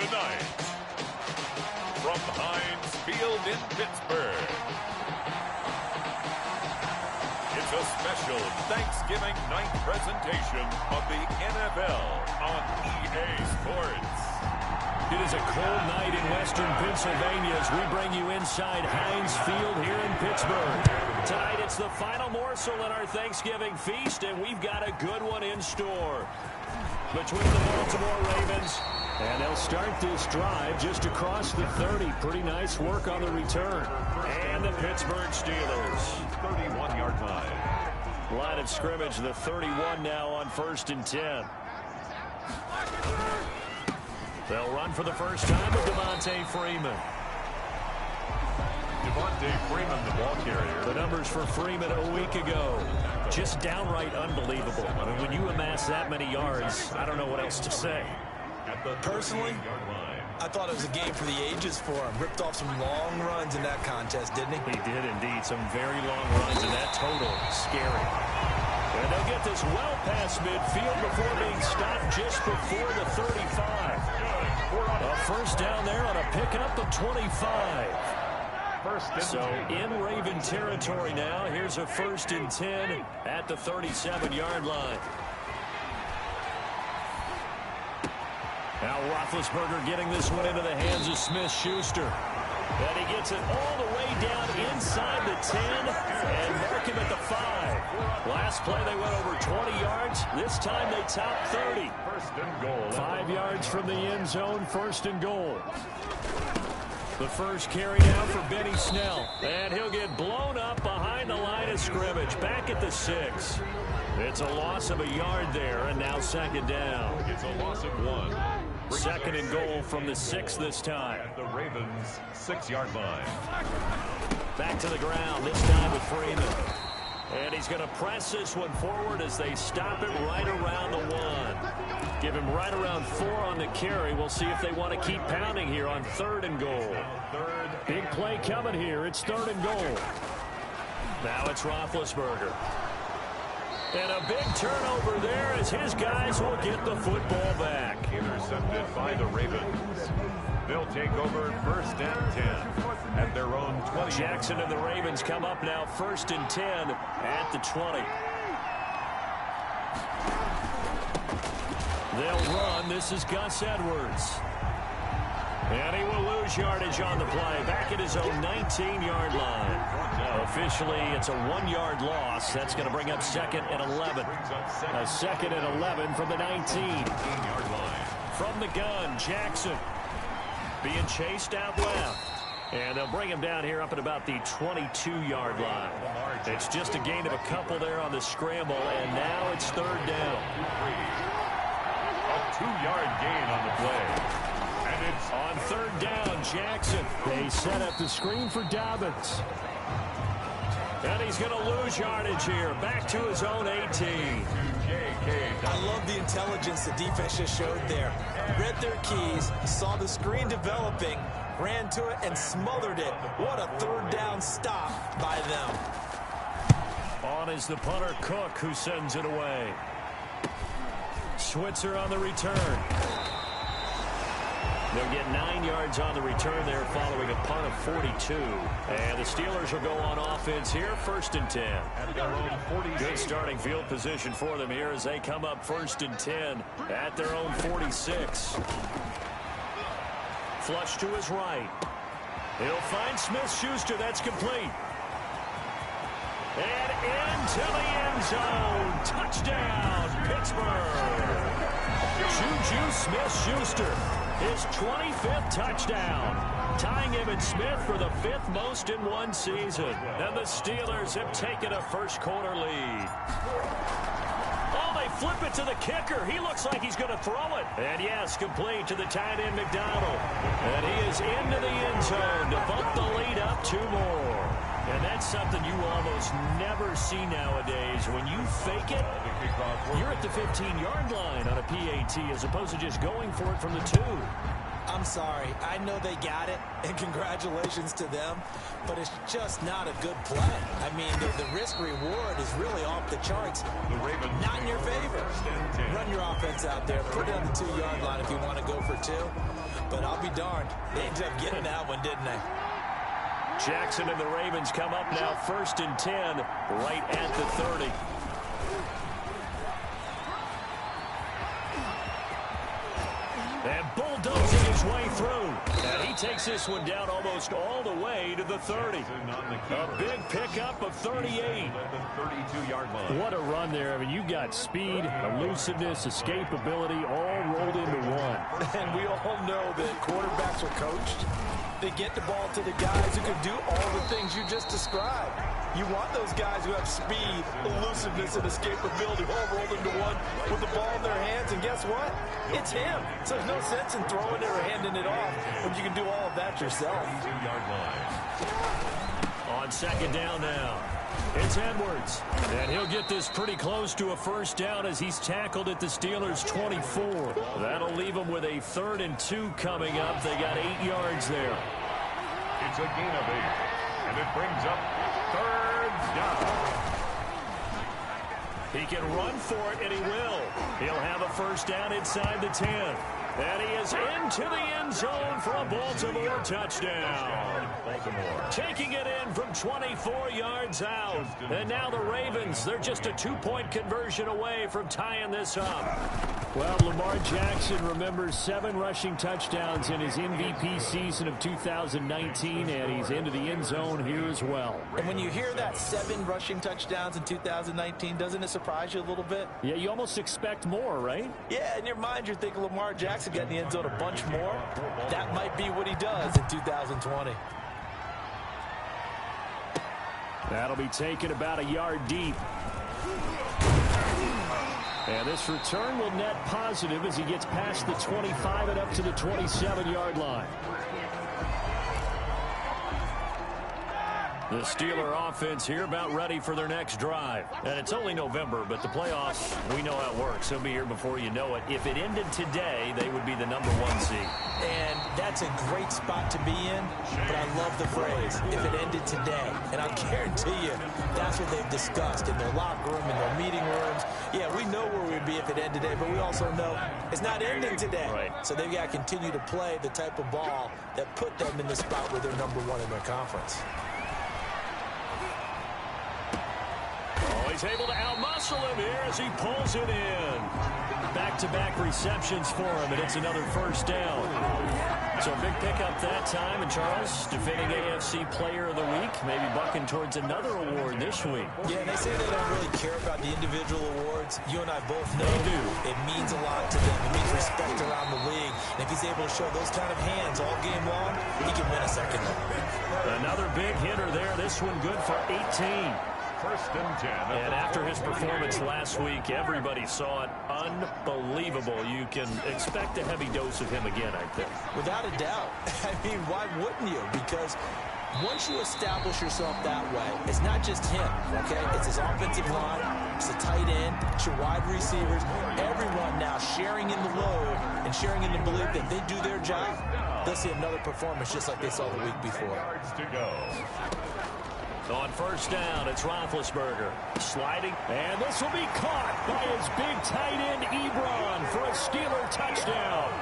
tonight, from Heinz Field in Pittsburgh, it's a special Thanksgiving night presentation of the NFL on EA Sports. It is a cold night in western Pennsylvania as we bring you inside Heinz Field here in Pittsburgh. Tonight it's the final morsel in our Thanksgiving feast, and we've got a good one in store. Between the Baltimore Ravens, and they'll start this drive just across the 30. Pretty nice work on the return. And the Pittsburgh Steelers. 31-yard line. Line of scrimmage, the 31 now on 1st and 10. They'll run for the first time with Devontae Freeman. Devontae Freeman, the ball carrier. The numbers for Freeman a week ago, just downright unbelievable. I mean, when you amass that many yards, I don't know what else to say. Personally, I thought it was a game for the ages for him. Ripped off some long runs in that contest, didn't he? He did indeed. Some very long runs, and that total scary. And they'll get this well past midfield before being stopped just before the 35. A first down there on a pickup of 25. So in Raven territory now. Here's a 1st and 10 at the 37-yard line. Now Roethlisberger getting this one into the hands of Smith-Schuster. And he gets it all the way down inside the 10 and mark him at the 5. Last play they went over 20 yards. This time they top 30. 1st and goal. 5 yards from the end zone, 1st and goal. The first carry now for Benny Snell. And he'll get blown up behind the line of scrimmage. Back at the 6. It's a loss of a yard there, and now 2nd down. It's a loss of 1. 2nd and goal from the 6 this time. At the Ravens' 6-yard line. Back to the ground, this time with Freeman. And he's going to press this one forward as they stop it right around the 1. Give him right around 4 on the carry. We'll see if they want to keep pounding here on 3rd and goal. Big play coming here. It's 3rd and goal. Now it's Roethlisberger. And a big turnover there as his guys will get the football back. Intercepted by the Ravens. They'll take over 1st and 10 at their own 20. Jackson and the Ravens come up now 1st and 10 at the 20. They'll run. This is Gus Edwards. And he will lose yardage on the play. Back at his own 19-yard line. Officially, it's a 1-yard loss. That's going to bring up 2nd and 11. A 2nd and 11 from the 19. From the gun, Jackson being chased out left. And they'll bring him down here up at about the 22-yard line. It's just a gain of a couple there on the scramble, and now it's 3rd down. A 2-yard gain on the play. And it's on 3rd down, Jackson. They set up the screen for Dobbins. And he's going to lose yardage here. Back to his own 18. I love the intelligence the defense just showed there. Read their keys, saw the screen developing, ran to it, and smothered it. What a 3rd down stop by them. On is the punter, Cook, who sends it away. Switzer on the return. They'll get 9 yards on the return there following a punt of 42. And the Steelers will go on offense here, 1st and 10. Good starting field position for them here as they come up 1st and 10 at their own 46. Flush to his right. He'll find Smith-Schuster. That's complete. And into the end zone. Touchdown, Pittsburgh. Juju Smith-Schuster. His 25th touchdown, tying him and Smith for the 5th most in one season. And the Steelers have taken a first-quarter lead. Oh, they flip it to the kicker. He looks like he's going to throw it. And yes, complete to the tight end McDonald. And he is into the end zone to bump the lead up 2 more. And that's something you almost never see nowadays. When you fake it, you're at the 15-yard line on a PAT as opposed to just going for it from the 2. I'm sorry. I know they got it, and congratulations to them, but it's just not a good play. I mean, the risk-reward is really off the charts. The Ravens not in your favor. Run your offense out there. Put it on the 2-yard line if you want to go for 2. but I'll be darned. They ended up getting that one, didn't they? Jackson and the Ravens come up now 1st and 10, right at the 30. And bulldozing his way through. And he takes this one down almost all the way to the 30. A big pickup of 38. What a run there. I mean, you got speed, elusiveness, escapability, all rolled into one. And we all know that quarterbacks are coached. They get the ball to the guys who can do all the things you just described. You want those guys who have speed, elusiveness, and escapability all rolled into one with the ball in their hands. And guess what? It's him. So there's no sense in throwing it or handing it off when you can do all of that yourself. On 2nd down now, it's Edwards. And he'll get this pretty close to a 1st down as he's tackled at the Steelers' 24. That'll leave them with a 3rd and 2 coming up. They got 8 yards there. It's a gain of 8, and it brings up 3rd down. He can run for it, and he will. He'll have a 1st down inside the 10. And he is into the end zone for a Baltimore touchdown. Taking it in from 24 yards out. And now the Ravens, they're just a 2-point conversion away from tying this up. Well, Lamar Jackson remembers 7 rushing touchdowns in his MVP season of 2019, and he's into the end zone here as well. And when you hear that 7 rushing touchdowns in 2019, doesn't it surprise you a little bit? Yeah, you almost expect more, right? Yeah, in your mind you're thinking Lamar Jackson got in the end zone a bunch more. That might be what he does in 2020. That'll be taken about a yard deep. And this return will net positive as he gets past the 25 and up to the 27-yard line. The Steeler offense here about ready for their next drive. And it's only November, but the playoffs, we know how it works. They'll be here before you know it. If it ended today, they would be the number 1 seed. And that's a great spot to be in, but I love the phrase, if it ended today. And I guarantee you, that's what they've discussed in their locker room, in their meeting rooms. Yeah, we know where we'd be if it ended today, but we also know it's not ending today. Right. So they've got to continue to play the type of ball that put them in the spot where they're number 1 in their conference. He's able to outmuscle him here as he pulls it in. Back-to-back receptions for him, and it's another 1st down. So a big pickup that time, and Charles, defending AFC Player of the Week, maybe bucking towards another award this week. Yeah, they say they don't really care about the individual awards. You and I both know they do. It means a lot to them. It means respect around the league. And if he's able to show those kind of hands all game long, he can win a second one. Another big hitter there. This one good for 18. 1st and 10. And after his performance last week, everybody saw it. Unbelievable. You can expect a heavy dose of him again, I think. Without a doubt. I mean, why wouldn't you? Because once you establish yourself that way, it's not just him, okay? It's his offensive line, it's the tight end, it's your wide receivers, everyone now sharing in the load and sharing in the belief that they do their job, they'll see another performance just like they saw the week before. Yards to go. On 1st down, it's Roethlisberger sliding, and this will be caught by his big tight end Ebron for a Steeler touchdown.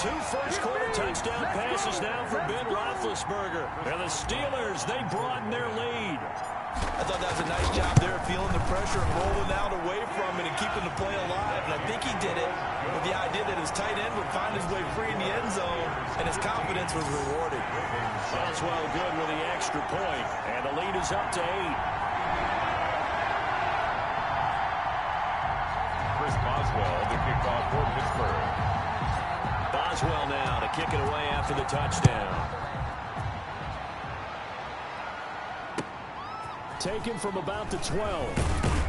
2 first-quarter touchdown passes now for Ben Roethlisberger. And the Steelers, they broaden their lead. I thought that was a nice job there, feeling the pressure and rolling out away from it and keeping the play alive. And I think he did it with the idea that his tight end would find his way free in the end zone, and his confidence was rewarded. Boswell good with the extra point, and the lead is up to 8. Chris Boswell, the kickoff for Pittsburgh. Boswell now to kick it away after the touchdown. Taken from about the 12.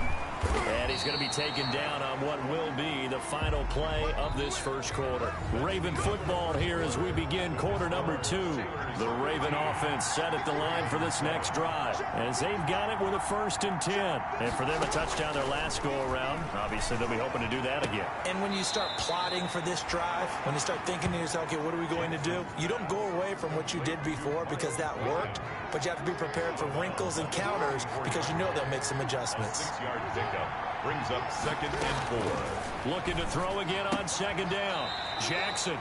And he's going to be taken down on what will be the final play of this 1st quarter. Raven football here as we begin quarter number 2. The Raven offense set at the line for this next drive as they've got it with a 1st and 10. And for them a touchdown their last go-around, obviously they'll be hoping to do that again. And when you start plotting for this drive, when you start thinking to yourself, okay, what are we going to do? You don't go away from what you did before because that worked, but you have to be prepared for wrinkles and counters because you know they'll make some adjustments. 6 yards pickup brings up 2nd and 4. Looking to throw again on 2nd down. Jackson.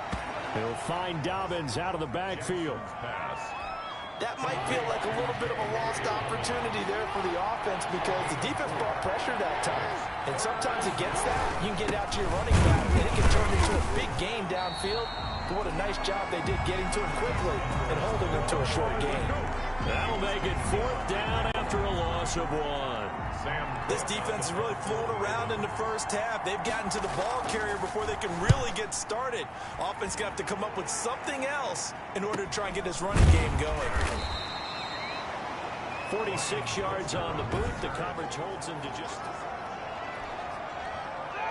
He'll find Dobbins out of the backfield. That might feel like a little bit of a lost opportunity there for the offense because the defense brought pressure that time. And sometimes against that, you can get out to your running back, and it can turn into a big game downfield. But what a nice job they did getting to him quickly and holding him to a short gain. That'll make it 4th down after a loss of 1. This defense is really flown around in the first half. They've gotten to the ball carrier before they can really get started. Offense got to come up with something else in order to try and get this running game going. 46 yards on the boot. The coverage holds him to just...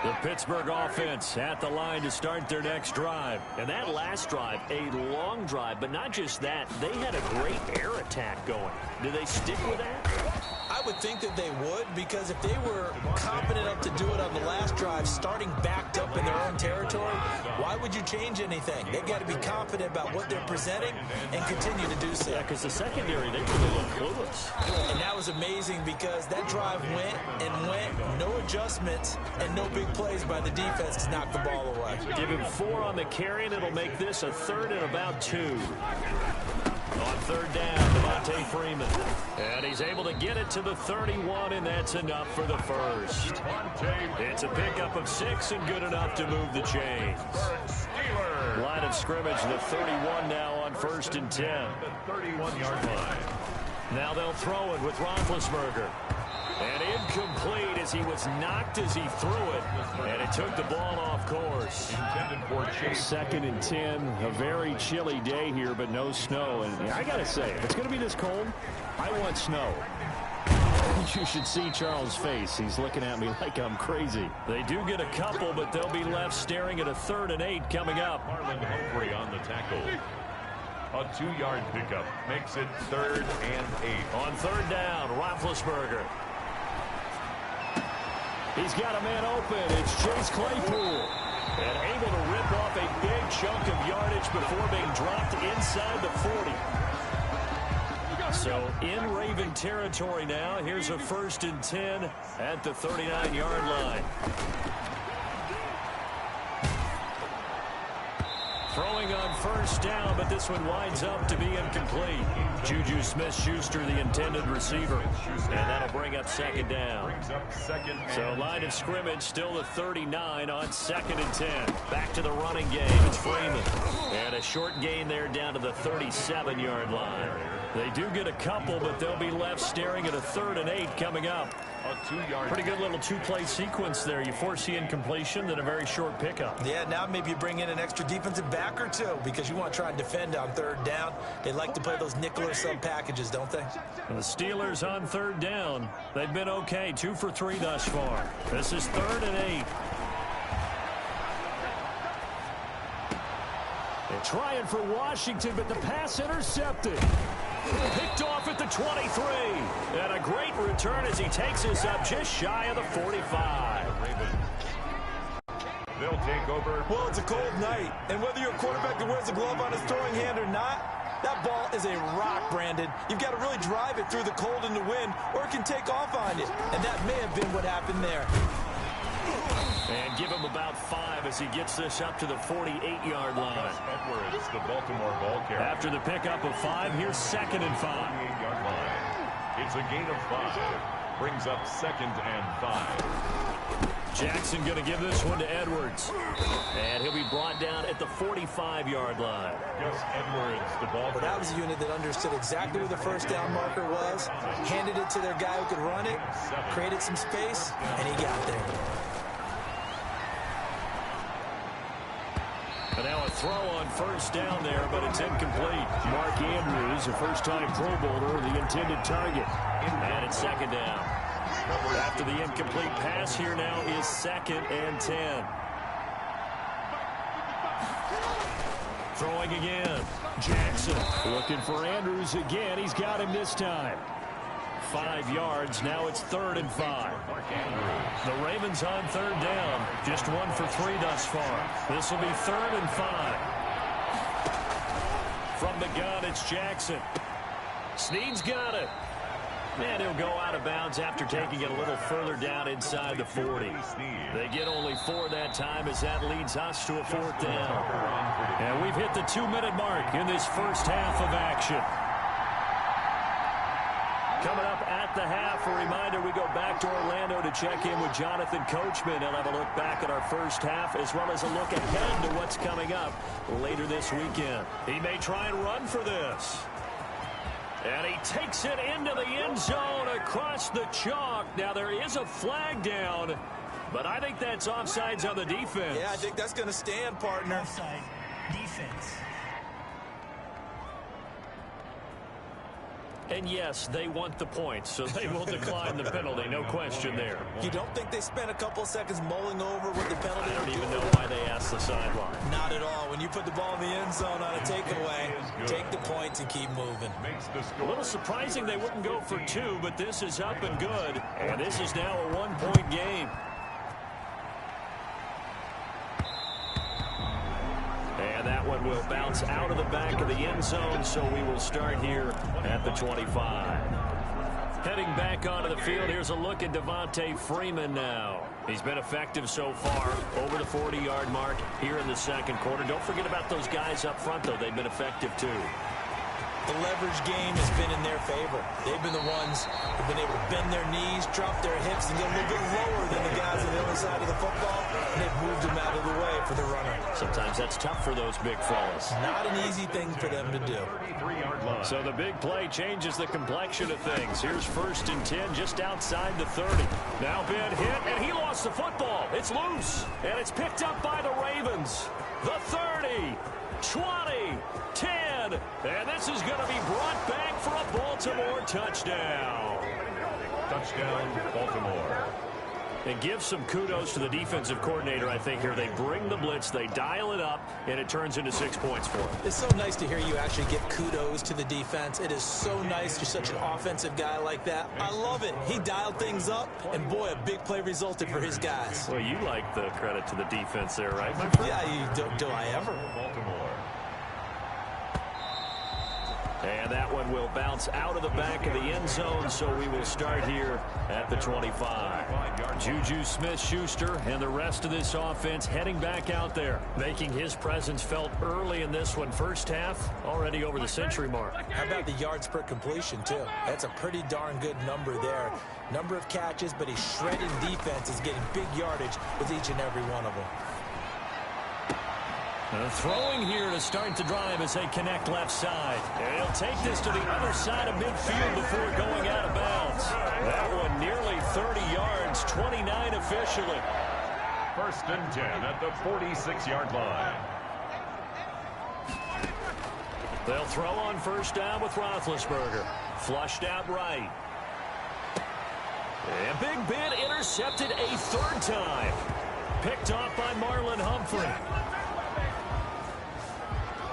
The Pittsburgh offense at the line to start their next drive. And that last drive, a long drive, but not just that. They had a great air attack going. Do they stick with that? I would think that they would, because if they were confident enough to do it on the last drive, starting backed up in their own territory, why would you change anything? They've got to be confident about what they're presenting and continue to do so. Yeah, because the secondary, they really look clueless. And that was amazing because that drive went and went, no adjustments, and no big plays by the defense to knock the ball away. Give him 4 on the carry, and it'll make this a 3rd and about 2. On 3rd down, Devontae Freeman. And he's able to get it to the 31, and that's enough for the first. It's a pickup of 6 and good enough to move the chains. Line of scrimmage, the 31 now on 1st and 10. The 31-yard line. Now they'll throw it with Roethlisberger. And incomplete as he was knocked as he threw it. And it took the ball off course. Intended for Chase. 2nd and 10. A very chilly day here, but no snow. And I got to say, if it's going to be this cold, I want snow. You should see Charles' face. He's looking at me like I'm crazy. They do get a couple, but they'll be left staring at a 3rd and 8 coming up. Marlon Humphrey on the tackle. A 2-yard pickup makes it 3rd and 8. On 3rd down, Roethlisberger. He's got a man open. It's Chase Claypool. And able to rip off a big chunk of yardage before being dropped inside the 40. So in Raven territory now. Here's a 1st and 10 at the 39-yard line. Throwing on 1st down, but this one winds up to be incomplete. Juju Smith-Schuster, the intended receiver. And that'll bring up 2nd down. So line of scrimmage still the 39 on 2nd and 10. Back to the running game. It's Freeman. And a short gain there down to the 37-yard line. They do get a couple, but they'll be left staring at a 3rd and 8 coming up. A 2-yard. Pretty good little 2-play sequence there. You force the incompletion, then a very short pickup. Yeah, now maybe you bring in an extra defensive back or 2 because you want to try and defend on 3rd down. They like to play those nickel or sub packages, don't they? And the Steelers on 3rd down. They've been okay. 2 for 3 thus far. This is 3rd and 8. They're trying for Washington, but the pass intercepted. Picked off at the 23. And a great return as he takes us up just shy of the 45. They'll take over. Well, it's a cold night, and whether you're a quarterback that wears a glove on his throwing hand or not, that ball is a rock, Brandon. You've got to really drive it through the cold and the wind, or it can take off on you. And that may have been what happened there. And give him about 5 as he gets this up to the 48-yard line. Gus Edwards, the Baltimore ball carrier. After the pickup of 5, here's 2nd and 5. 48-yard line. It's a gain of 5. Brings up 2nd and 5. Jackson going to give this one to Edwards. And he'll be brought down at the 45-yard line. Gus Edwards, the ball Well, that was a unit that understood exactly where the 1st down marker was, handed it to their guy who could run it, created some space, and he got there. And now a throw on 1st down there, but it's incomplete. Mark Andrews, a first-time Pro Bowler, the intended target. And it's 2nd down. After the incomplete pass, here now is 2nd and 10. Throwing again. Jackson looking for Andrews again. He's got him this time. 5 yards. Now it's 3rd and 5. The Ravens on 3rd down. Just 1 for 3 thus far. This will be 3rd and 5. From the gun, it's Jackson. Snead's got it. And he'll go out of bounds after taking it a little further down inside the 40. They get only 4 that time as that leads us to a 4th down. And we've hit the 2-minute mark in this first half of action. Coming up at the half, a reminder, we go back to Orlando to check in with Jonathan Coachman. He'll have a look back at our first half as well as a look ahead to what's coming up later this weekend. He may try and run for this. And he takes it into the end zone across the chalk. Now, there is a flag down, but I think that's offsides on the defense. Yeah, I think that's going to stand, partner. Offside defense. And yes, they want the points, so they will decline the penalty. No question there. You don't think they spent a couple seconds mulling over what the penalty I don't would even do? know why they asked the sideline. Not at all. When you put the ball in the end zone on a takeaway, take the points and keep moving. A little surprising they wouldn't go for 2, but this is up and good. And this is now a 1-point game. And that one will bounce out of the back of the end zone, so we will start here at the 25. Heading back onto the field, here's a look at Devontae Freeman now. He's been effective so far, over the 40-yard mark here in the second quarter. Don't forget about those guys up front, though. They've been effective, too. The leverage game has been in their favor. They've been the ones who've been able to bend their knees, drop their hips, and get a little bit lower than the guys on the other side of the football, and they've moved them out of the way for the runner. Sometimes that's tough for those big fellas. Not an easy thing for them to do. So the big play changes the complexion of things. Here's 1st and 10 just outside the 30. Now Ben hit, and he lost the football. It's loose, and it's picked up by the Ravens. The 30, 20, 10, and this is going to be brought back for a Baltimore touchdown. Touchdown, Baltimore. And give some kudos to the defensive coordinator, I think, here. They bring the blitz, they dial it up, and it turns into 6 points for them. It's so nice to hear you actually give kudos to the defense. It is so nice. You're such an offensive guy like that. I love it. He dialed things up, and boy, a big play resulted for his guys. Well, you like the credit to the defense there, right, my friend? Yeah, do I ever? Baltimore. And that one will bounce out of the back of the end zone, so we will start here at the 25. Juju Smith-Schuster and the rest of this offense heading back out there, making his presence felt early in this one. First half, already over the century mark. How about the yards per completion, too? That's a pretty darn good number there. Number of catches, but he's shredding defense, is getting big yardage with each and every one of them. Throwing here to start the drive as they connect left side. And he'll take this to the other side of midfield before going out of bounds. That one nearly 30 yards, 29 officially. 1st and 10 at the 46-yard line. They'll throw on 1st down with Roethlisberger. Flushed out right. And Big Ben intercepted a 3rd time. Picked off by Marlon Humphrey.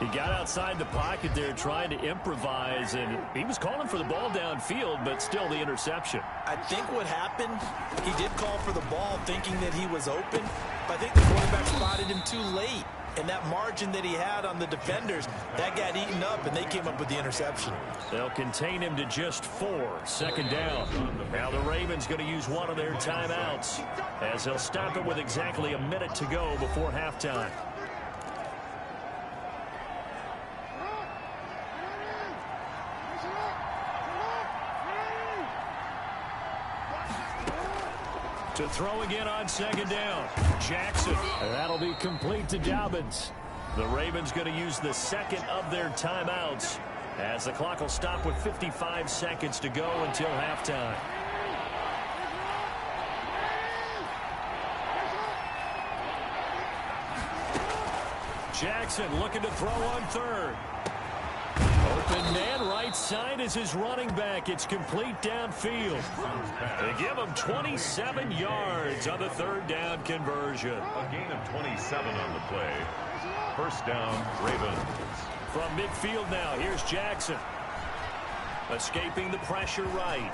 He got outside the pocket there trying to improvise, and he was calling for the ball downfield, but still the interception. I think what happened, he did call for the ball thinking that he was open, but I think the quarterback spotted him too late. And that margin that he had on the defenders, that got eaten up, and they came up with the interception. They'll contain him to just 4. 2nd down. Now the Ravens going to use one of their timeouts as they'll stop it with exactly a minute to go before halftime. To throw again on 2nd down. Jackson. And that'll be complete to Dobbins. The Ravens going to use the 2nd of their timeouts as the clock will stop with 55 seconds to go until halftime. Jackson looking to throw on 3rd. Open man right side is his running back. It's complete downfield. They give him 27 yards on the 3rd down conversion. A gain of 27 on the play. 1st down, Ravens. From midfield now, here's Jackson. Escaping the pressure right.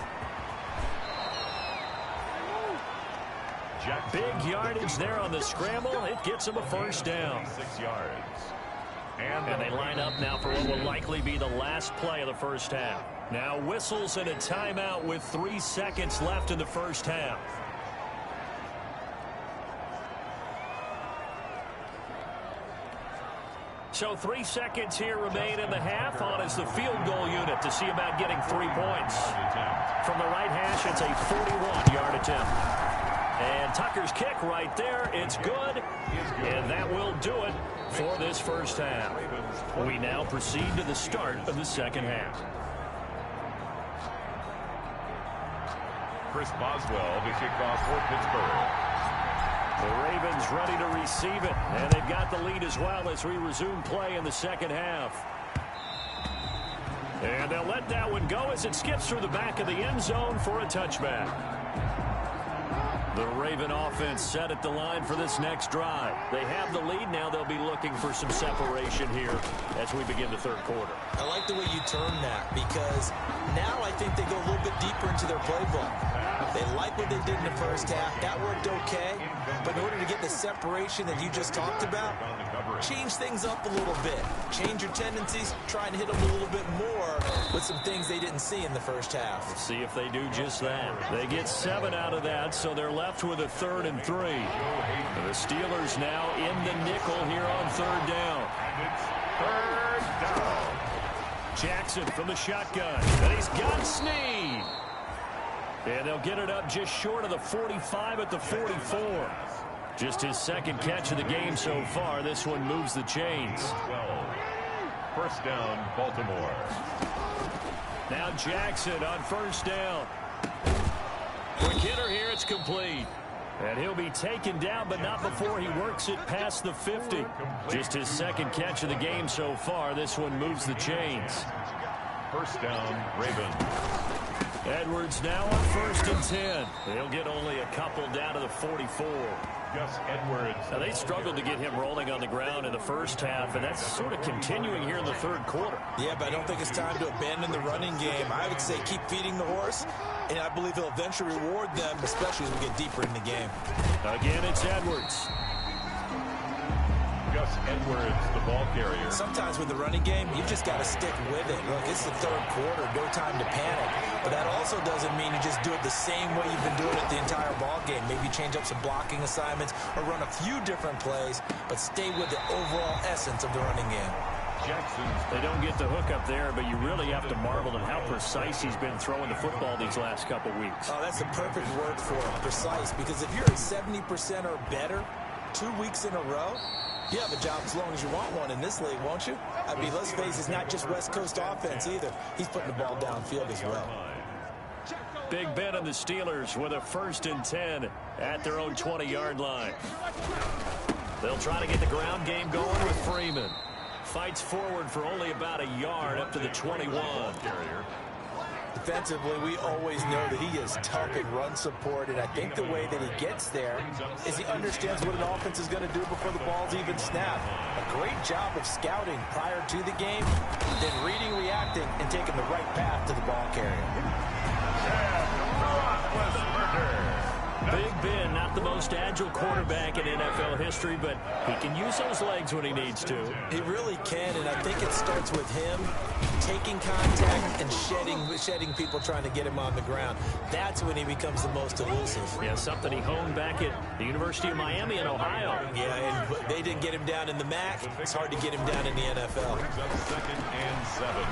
Jackson. Big yardage there on the scramble. It gets him a 1st down. 6 yards. And they line up now for what will likely be the last play of the first half. Now whistles and a timeout with 3 seconds left in the first half. So 3 seconds here remain in the half. On is the field goal unit to see about getting 3 points. From the right hash, it's a 41-yard attempt. And Tucker's kick right there. It's good. And that will do it for this first half. We now proceed to the start of the second half. Chris Boswell, the kickoff for Pittsburgh. The Ravens ready to receive it, and they've got the lead as well as we resume play in the second half. And they'll let that one go as it skips through the back of the end zone for a touchback. The Raven offense set at the line for this next drive. They have the lead. Now they'll be looking for some separation here as we begin the third quarter. I like the way you term that, because now I think they go a little bit deeper into their playbook. They like what they did in the first half. That worked okay. But in order to get the separation that you just talked about, change things up a little bit. Change your tendencies. Try and hit them a little bit more with some things they didn't see in the first half. Let's see if they do just that. They get 7 out of that, so they're left with a 3rd and 3. The Steelers now in the nickel here on 3rd down. Third down. Jackson from the shotgun. And he's got Snead. And they'll get it up just short of the 45 at the 44. Just his second catch of the game so far. This one moves the chains. 12. First down, Baltimore. Now Jackson on first down. Quick hitter here. It's complete. And he'll be taken down, but not before he works it past the 50. Just his second catch of the game so far. This one moves the chains. First down, Ravens. Edwards now on 1st and 10. He'll get only a couple down to the 44. Gus Edwards. Now, they struggled to get him rolling on the ground in the first half, and that's sort of continuing here in the third quarter. Yeah, but I don't think it's time to abandon the running game. I would say keep feeding the horse, and I believe he'll eventually reward them, especially as we get deeper in the game. Again, it's Edwards. Gus Edwards, the ball carrier. Sometimes with the running game, you just got to stick with it. Look, it's the third quarter, no time to panic. But that also doesn't mean you just do it the same way you've been doing it the entire ball game. Maybe change up some blocking assignments or run a few different plays, but stay with the overall essence of the running game. They don't get the hook up there, but you really have to marvel at how precise he's been throwing the football these last couple weeks. Oh, that's the perfect word for it, precise, because if you're at 70% or better 2 weeks in a row, you have a job as long as you want one in this league, won't you? I mean, let's face it, it's not just West Coast offense either. He's putting the ball downfield as well. Big Ben and the Steelers with a 1st and 10 at their own 20-yard line. They'll try to get the ground game going with Freeman. Fights forward for only about a yard up to the 21. Defensively, we always know that he is tough in run support, and I think the way that he gets there is he understands what an offense is going to do before the ball's even snapped. A great job of scouting prior to the game, then reading, reacting, and taking the right path to the ball carrier. Big Ben, not the most agile quarterback in NFL history, but he can use those legs when he needs to. He really can, and I think it starts with him taking contact and shedding people trying to get him on the ground. That's when he becomes the most elusive. Yeah, something he honed back at the University of Miami in Ohio. Yeah, and they didn't get him down in the MAC. It's hard to get him down in the NFL. 2nd and 7.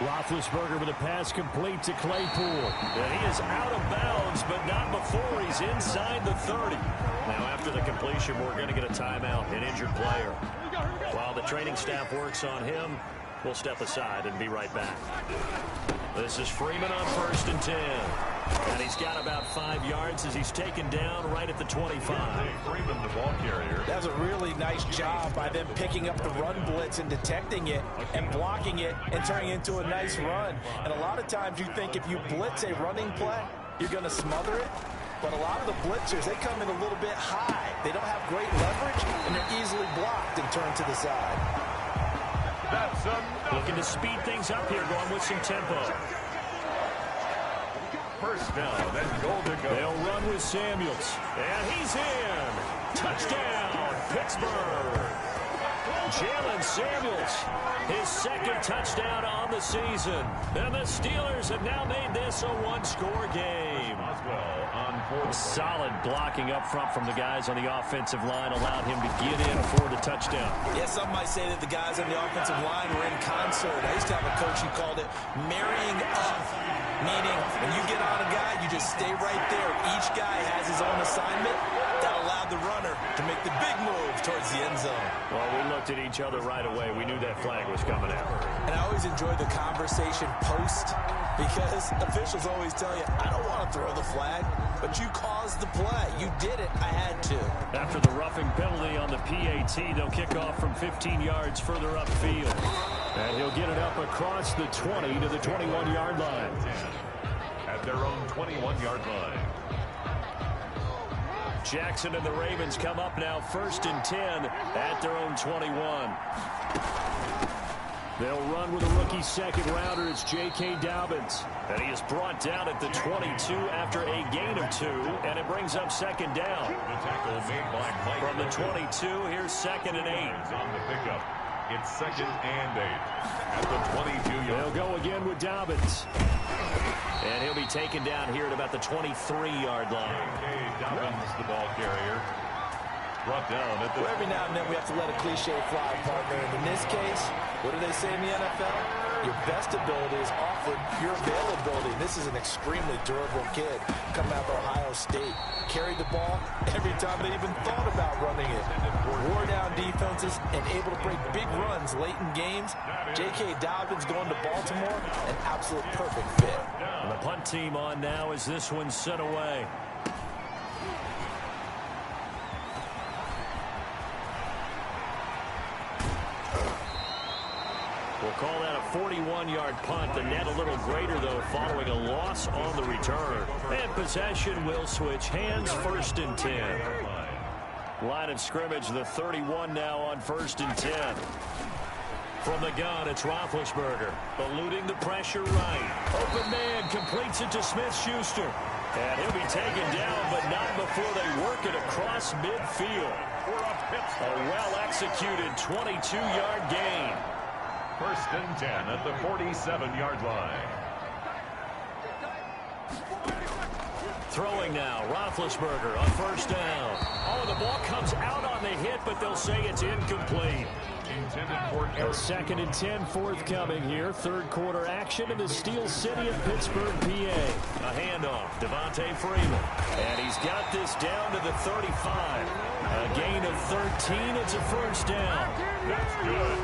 Roethlisberger with a pass complete to Claypool. And he is out of bounds, but not before he's inside the 30. Now, after the completion, we're going to get a timeout, an injured player. While the training staff works on him, we'll step aside and be right back. This is Freeman on 1st and 10. And he's got about 5 yards as he's taken down right at the 25. Freeman, the ball carrier. That was a really nice job by them picking up the run blitz and detecting it and blocking it and turning it into a nice run. And a lot of times you think if you blitz a running play, you're going to smother it. But a lot of the blitzers, they come in a little bit high. They don't have great leverage, and they're easily blocked and turned to the side. That's enough. Looking to speed things up here, going with some tempo. First down, then goal to go. They'll run with Samuels. And he's in. Touchdown, Pittsburgh. Jalen Samuels, his second touchdown on the season. And the Steelers have now made this a one-score game. Solid blocking up front from the guys on the offensive line allowed him to get in for the touchdown. Yeah, some might say that the guys on the offensive line were in concert. I used to have a coach who called it marrying up, meaning when you get on a guy, you just stay right there. Each guy has his own assignment. That allowed the runner to make the big move towards the end zone. Well, we looked at each other right away. We knew that flag was coming out. And I always enjoy the conversation post because officials always tell you, I don't want to throw the flag, but you caused the play. You did it. I had to. After the roughing penalty on the PAT, they'll kick off from 15 yards further upfield. And he'll get it up across the 20 to the 21-yard line. At their own 21-yard line. Jackson and the Ravens come up now 1st and 10 at their own 21. They'll run with a rookie second-rounder. It's J.K. Dobbins. And he is brought down at the 22 after a gain of 2, and it brings up second down. The tackle made by Mike. From the 22, here's 2nd and 8. On the pickup, it's 2nd and 8 at the 22-yard. They'll go again with Dobbins. And he'll be taken down here at about the 23-yard line. J.K. Dobbins, the ball carrier. Brought down at the... Well, every now and then we have to let a cliche fly, partner. And in this case, what do they say in the NFL? Your best ability is often your availability. This is an extremely durable kid coming out of Ohio State. Carried the ball every time they even thought about running it. Wore down defenses and able to break big runs late in games. J.K. Dobbins going to Baltimore, an absolute perfect fit. And the punt team on now as this one's sent away. We'll call that a 41-yard punt. The net a little greater, though, following a loss on the return. And possession will switch hands, 1st and 10. Line of scrimmage, the 31 now on 1st and 10. From the gun, it's Roethlisberger, eluding the pressure right. Open man completes it to Smith-Schuster. And he'll be taken down, but not before they work it across midfield. A well-executed 22-yard gain. 1st and 10 at the 47-yard line. Throwing now, Roethlisberger on 1st down. Oh, the ball comes out on the hit, but they'll say it's incomplete. Intended for A 2nd and 10 forthcoming here. 3rd quarter action in the Steel City of Pittsburgh, PA. A handoff, Devontae Freeman. And he's got this down to the 35. A gain of 13. It's a 1st down. That's good.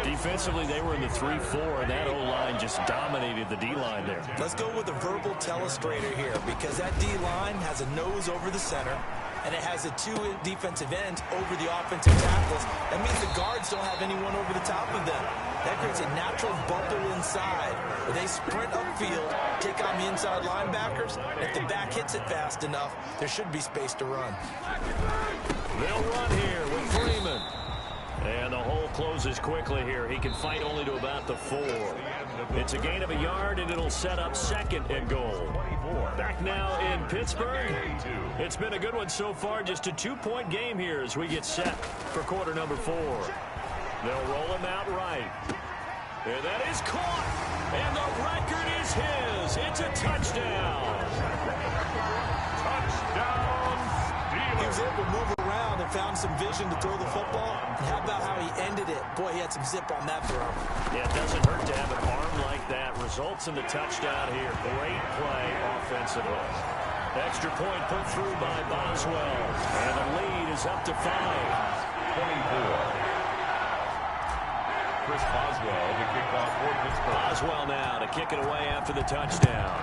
Defensively, they were in the 3-4, and that O-line just dominated the D-line there. Let's go with a verbal telestrator here because that D-line has a nose over the center, and it has a 2 defensive ends over the offensive tackles. That means the guards don't have anyone over the top of them. That creates a natural bubble inside where they sprint upfield, take on the inside linebackers. If the back hits it fast enough, there should be space to run. They'll run here with Freeman. And the hole closes quickly here. He can fight only to about the 4. It's a gain of a yard, and it'll set up 2nd and goal. Back now in Pittsburgh. It's been a good one so far. Just a 2-point game here as we get set for quarter number 4. They'll roll him out right. And that is caught. And the record is his. It's a touchdown. Touchdown, Steelers. He was able to move around and found some vision to throw the football. And how about how he ended it? Boy, he had some zip on that throw. Yeah, it doesn't hurt to have an arm like that. Results in the touchdown here. Great play offensively. Extra point put through by Boswell. And the lead is up to 5. 24. Chris Boswell to kick off for Pittsburgh. Boswell now to kick it away after the touchdown.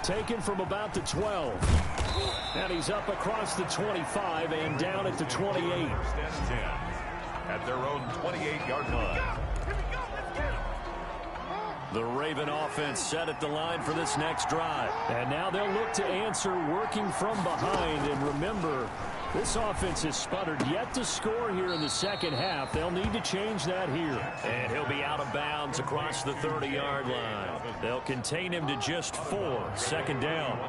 Taken from about the 12. And he's up across the 25 and down at the 28. 1st and 10 at their own 28-yard line. The Raven offense set at the line for this next drive. And now they'll look to answer working from behind. And remember, this offense has sputtered yet to score here in the second half. They'll need to change that here. And he'll be out of bounds across the 30-yard line. They'll contain him to just 4. 2nd down.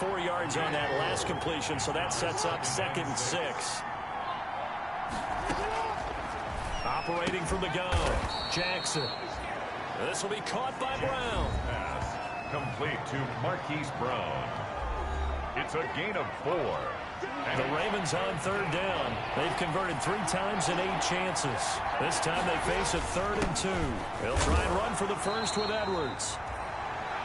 4 yards on that last completion, so that sets up 2nd and 6. Operating from the gun, Jackson. This will be caught by Brown. Pass complete to Marquise Brown. It's a gain of 4. And the Ravens on 3rd down. They've converted 3 times in 8 chances. This time they face a 3rd and 2. They'll try and run for the first with Edwards.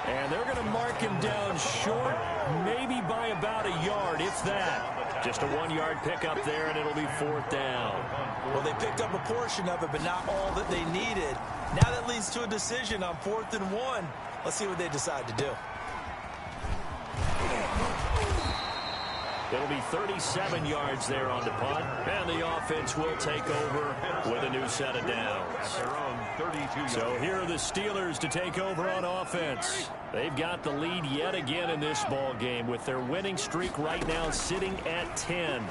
And they're going to mark him down short, maybe by about a yard, if that. Just a 1-yard pickup there, and it'll be 4th down. Well, they picked up a portion of it, but not all that they needed. Now that leads to a decision on 4th and 1. Let's see what they decide to do. It'll be 37 yards there on the punt, and the offense will take over with a new set of downs. So here are the Steelers to take over on offense. They've got the lead yet again in this ball game with their winning streak right now sitting at 10.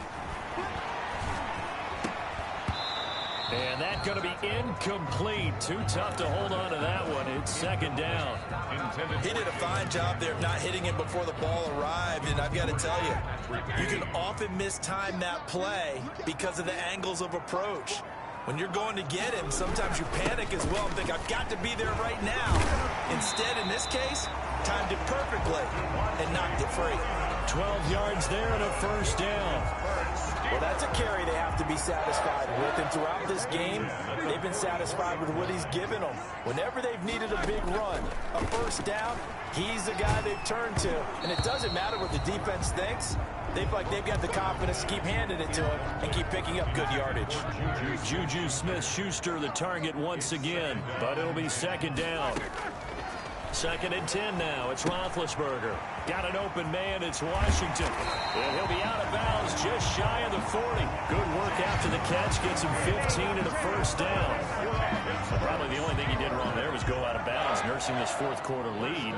And that's going to be incomplete. Too tough to hold on to that one. It's 2nd down. He did a fine job there of not hitting him before the ball arrived, and I've got to tell you, you can often mistime that play because of the angles of approach. When you're going to get him, sometimes you panic as well and think, I've got to be there right now. Instead, in this case, timed it perfectly and knocked it free. 12 yards there and a 1st down. Well, that's a carry they have to be satisfied with, and throughout this game, they've been satisfied with what he's given them. Whenever they've needed a big run, a 1st down, he's the guy they've turned to. And it doesn't matter what the defense thinks. They've got the confidence to keep handing it to him and keep picking up good yardage. Juju Smith-Schuster the target once again, but it'll be 2nd down. 2nd and 10 now. It's Roethlisberger. Got an open man. It's Washington. And he'll be out of bounds just shy of the 40. Good work after the catch. Gets him 15 and a 1st down. Probably the only thing he did wrong there was go out of bounds, nursing this 4th quarter lead.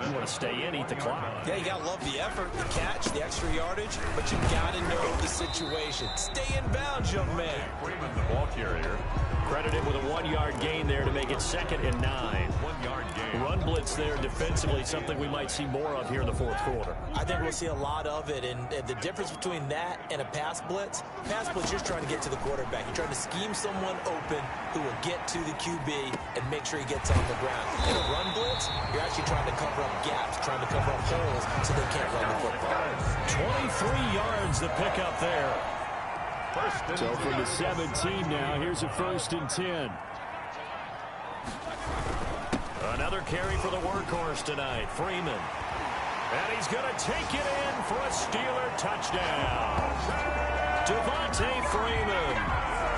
You want to stay in, eat the clock. Yeah, you got to love the effort, the catch, the extra yardage, but you got to know the situation. Stay in bounds, young man. Freeman, the ball carrier. Credited with a 1-yard gain there to make it 2nd and 9. 1-yard gain. Run blitz there defensively, something we might see more of here in the 4th quarter. I think we'll see a lot of it, and the difference between that and a pass blitz, you're just trying to get to the quarterback. You're trying to scheme someone open who will get to the QB and make sure he gets on the ground. In a run blitz, you're actually trying to cover up gaps, trying to cover up holes so they can't run the football. 23 yards the pickup there. So from the 17 now, here's a 1st and 10. Another carry for the workhorse tonight, Freeman. And he's going to take it in for a Steeler touchdown. Devontae Freeman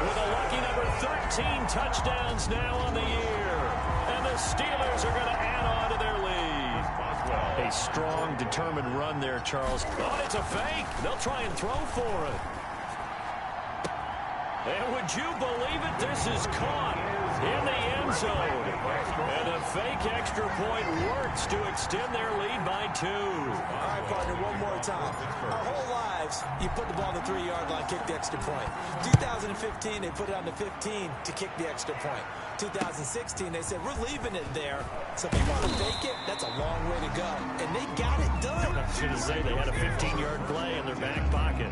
with a lucky number 13 touchdowns now on the year. And the Steelers are going to add on to their lead. A strong, determined run there, Charles. Oh, it's a fake. They'll try and throw for it. And would you believe it? This is caught in the end zone. And a fake extra point works to extend their lead by 2. All right, partner, one more time. Our whole lives, you put the ball on the 3-yard line, kick the extra point. 2015, they put it on the 15 to kick the extra point. 2016, they said, we're leaving it there. So if you want to fake it, that's a long way to go. And they got it done. I was going to say they had a 15-yard play in their back pocket.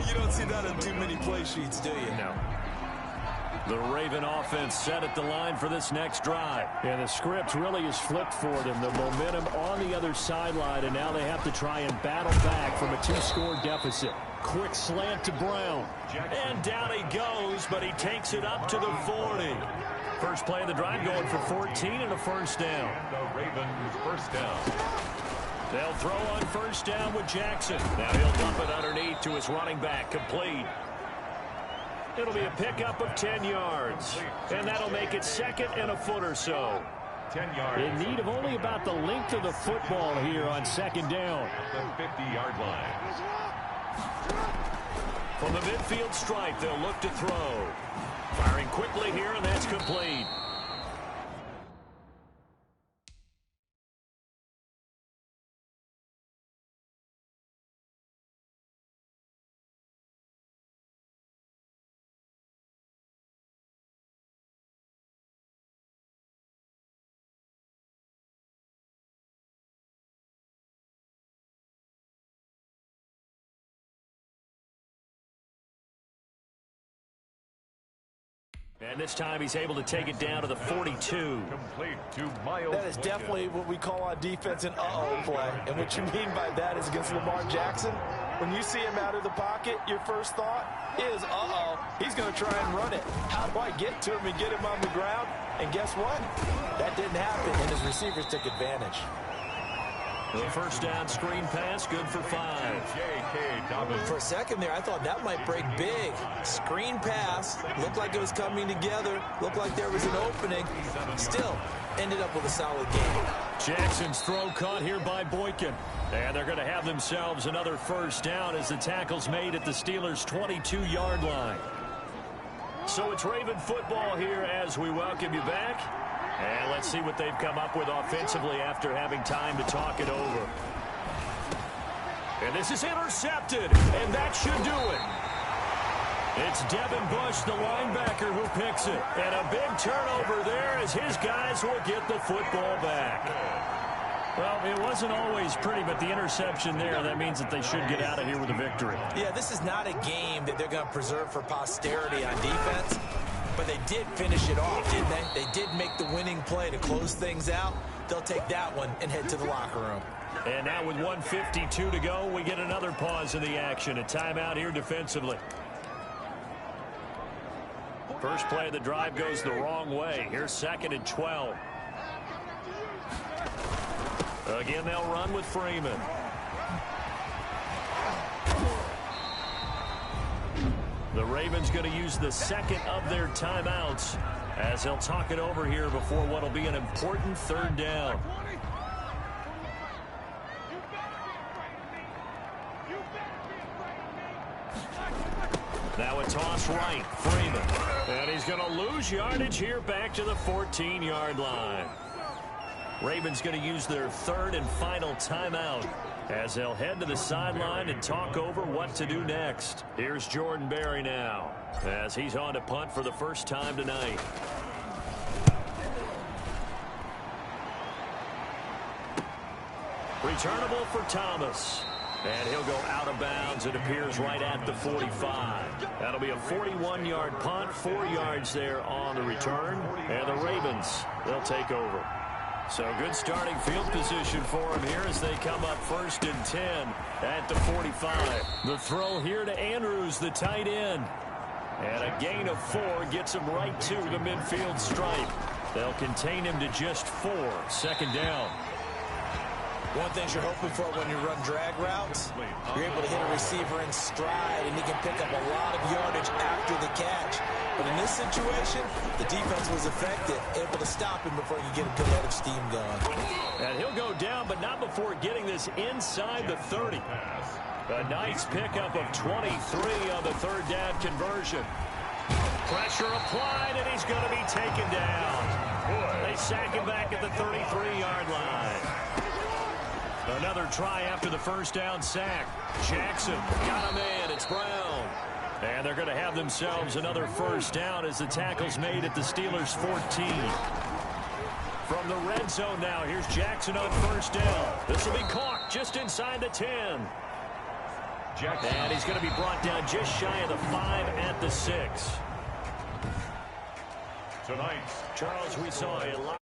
You don't see that on too many play sheets, do you? No. The Raven offense set at the line for this next drive. And the script really is flipped for them. The momentum on the other sideline, and now they have to try and battle back from a 2-score deficit. Quick slant to Brown. And down he goes, but he takes it up to the 40. First play of the drive going for 14 and a 1st down. And the Ravens 1st down. They'll throw on 1st down with Jackson. Now he'll dump it underneath to his running back. Complete. It'll be a pickup of 10 yards. And that'll make it 2nd and a foot or so. 10 yards. In need of only about the length of the football here on 2nd down. The 50-yard line. From the midfield stripe, they'll look to throw. Firing quickly here, and that's complete. And this time he's able to take it down to the 42. Complete to Miles. That is definitely what we call on defense an uh-oh play. And what you mean by that is against Lamar Jackson, when you see him out of the pocket, your first thought is, uh-oh, he's going to try and run it. How do I get to him and get him on the ground? And guess what? That didn't happen, and his receivers took advantage. The first down screen pass, good for 5. J.K. Dobbins. For a second there, I thought that might break big. Screen pass, looked like it was coming together, looked like there was an opening. Still, ended up with a solid game. Jackson's throw caught here by Boykin. And they're going to have themselves another first down as the tackle's made at the Steelers' 22-yard line. So it's Raven football here as we welcome you back. And let's see what they've come up with offensively after having time to talk it over. And this is intercepted, and that should do it. It's Devin Bush, the linebacker, who picks it. And a big turnover there as his guys will get the football back. Well, it wasn't always pretty, but the interception there, that means that they should get out of here with a victory. Yeah, this is not a game that they're going to preserve for posterity on defense, but they did finish it off, didn't they? They did make the winning play to close things out. They'll take that one and head to the locker room. And now with 1:52 to go, we get another pause in the action. A timeout here defensively. First play of the drive goes the wrong way. Here's 2nd and 12. Again, they'll run with Freeman. The Ravens going to use the second of their timeouts as they'll talk it over here before what will be an important 3rd down. Now a toss right, Freeman. And he's going to lose yardage here back to the 14-yard line. Ravens going to use their 3rd and final timeout as they'll head to the sideline and talk over what to do next. Here's Jordan Berry now as he's on to punt for the first time tonight. Returnable for Thomas. And he'll go out of bounds. It appears right at the 45. That'll be a 41-yard punt, 4 yards there on the return. And the Ravens, they'll take over. So good starting field position for them here as they come up 1st and 10 at the 45. The throw here to Andrews, the tight end. And a gain of 4 gets him right to the midfield stripe. They'll contain him to just 4. 2nd down. One thing you're hoping for when you run drag routes, you're able to hit a receiver in stride, and he can pick up a lot of yardage after the catch. But in this situation, the defense was effective, able to stop him before you get a good head of steam going. And he'll go down, but not before getting this inside the 30. A nice pickup of 23 on the 3rd down conversion. Pressure applied, and he's going to be taken down. They sack him back at the 33-yard line. Another try after the first down sack. Jackson got him in. It's Brown. And they're going to have themselves another first down as the tackle's made at the Steelers' 14. From the red zone now, here's Jackson on 1st down. This will be caught just inside the 10. And he's going to be brought down just shy of the 5 at the 6. Tonight, Charles, we saw a lot.